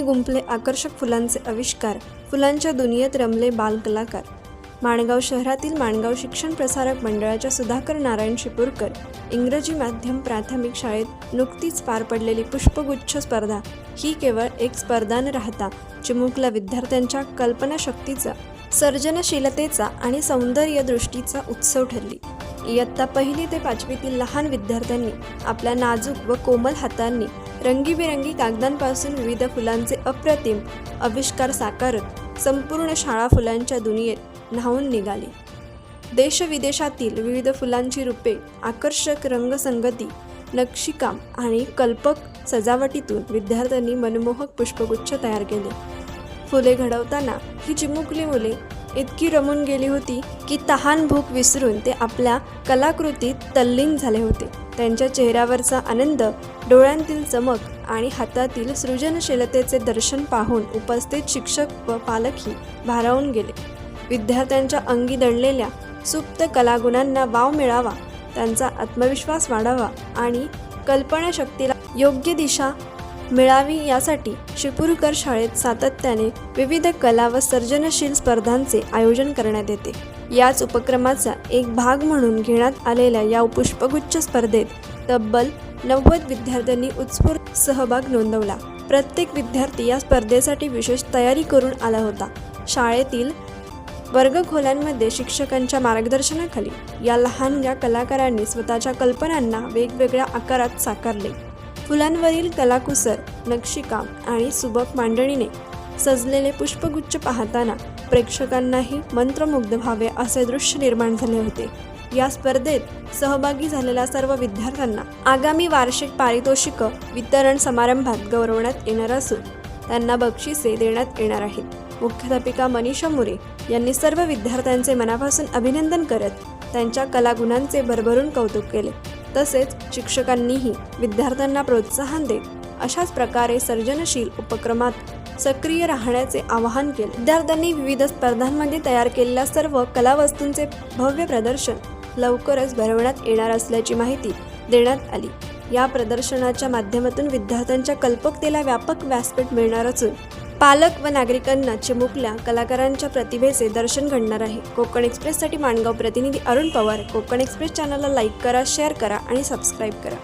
गुंफले आकर्षक फुलांचे आविष्कार, फुलांच्या दुनियेत रमले बालकलाकार। माणगाव शहरातील माणगाव शिक्षण प्रसारक मंडळाच्या सुधाकर नारायण शिपूरकर इंग्रजी माध्यम प्राथमिक शाळेत नुकतीच पार पडलेली पुष्पगुच्छ स्पर्धा ही केवळ एक स्पर्धा न राहता चिमुकल्या विद्यार्थ्यांच्या कल्पनाशक्तीचा, सर्जनशीलतेचा आणि सौंदर्य दृष्टीचा उत्सव ठरली। इयत्ता 1ली ते 5वीतील लहान विद्यार्थ्यांनी आपल्या नाजूक व कोमल हातांनी रंगीबेरंगी कागदांपासून विविध फुलांचे अप्रतिम आविष्कार साकारत संपूर्ण शाळा फुलांच्या दुनियेत न्हाऊन निघाली। देशविदेशातील विविध फुलांची रूपे, आकर्षक रंगसंगती, नक्षीकाम आणि कल्पक सजावटीतून विद्यार्थ्यांनी मनमोहक पुष्पगुच्छ तयार केले। फुले घडवताना ही चिमुकली मुले इतकी रमून गेली होती की तहान भूक विसरून ते आपल्या कलाकृतीत तल्लीन झाले होते। त्यांच्या चेहऱ्यावरचा आनंद, डोळ्यांतील चमक आणि हातातील सृजनशीलतेचे दर्शन पाहून उपस्थित शिक्षक व पालकही भारावून गेले। विद्यार्थ्यांच्या अंगी दडलेल्या सुप्त कलागुणांना वाव मिळावा, त्यांचा आत्मविश्वास वाढावा आणि कल्पनाशक्तीला योग्य दिशा मिळावी यासाठी शिपूरकर शाळेत सातत्याने विविध कला व सर्जनशील स्पर्धांचे आयोजन करण्यात येते। याच उपक्रमाचा एक भाग म्हणून घेण्यात आलेल्या या पुष्पगुच्छ स्पर्धेत तब्बल 90 विद्यार्थ्यांनी उत्स्फूर्त सहभाग नोंदवला। प्रत्येक विद्यार्थी या स्पर्धेसाठी विशेष तयारी करून आला होता। शाळेतील वर्गखोल्यांमध्ये शिक्षकांच्या मार्गदर्शनाखाली या लहानग्या कलाकारांनी स्वतःच्या कल्पनांना वेगवेगळ्या आकारात साकारले। फुलांवरील कलाकुसर, नक्षीकाम आणि सुबक मांडणीने सजलेले पुष्पगुच्छ पाहताना प्रेक्षकांनाही मंत्रमुग्ध व्हावे असे दृश्य निर्माण झाले होते। या स्पर्धेत सहभागी झालेल्या सर्व विद्यार्थ्यांना आगामी वार्षिक पारितोषिक वितरण समारंभात गौरवण्यात येणार असून त्यांना बक्षिसे देण्यात येणार आहेत। मुख्याध्यापिका मनीषा मुरे यांनी सर्व विद्यार्थ्यांचे मनापासून अभिनंदन करत त्यांच्या कलागुणांचे भरभरून कौतुक केले। तसेच शिक्षकांनीही विद्यार्थ्यांना प्रोत्साहन देत अशाच प्रकारे सर्जनशील उपक्रमात सक्रिय राहण्याचे आवाहन केले। विद्यार्थ्यांनी विविध स्पर्धांमध्ये तयार केलेल्या सर्व कलावस्तूंचे भव्य प्रदर्शन लवकरच भरवण्यात येणार असल्याची माहिती देण्यात आली। या प्रदर्शनाच्या माध्यमातून विद्यार्थ्यांच्या कल्पकतेला व्यापक व्यासपीठ मिळणार असून पालक व नागरिकांना चिमुकल्या कलाकारांच्या प्रतिभेचे दर्शन घडणार आहे। कोकण एक्सप्रेससाठी माणगाव प्रतिनिधी अरुण पवार। कोकण एक्सप्रेस चॅनलला लाईक करा, शेअर करा आणि सबस्क्राईब करा।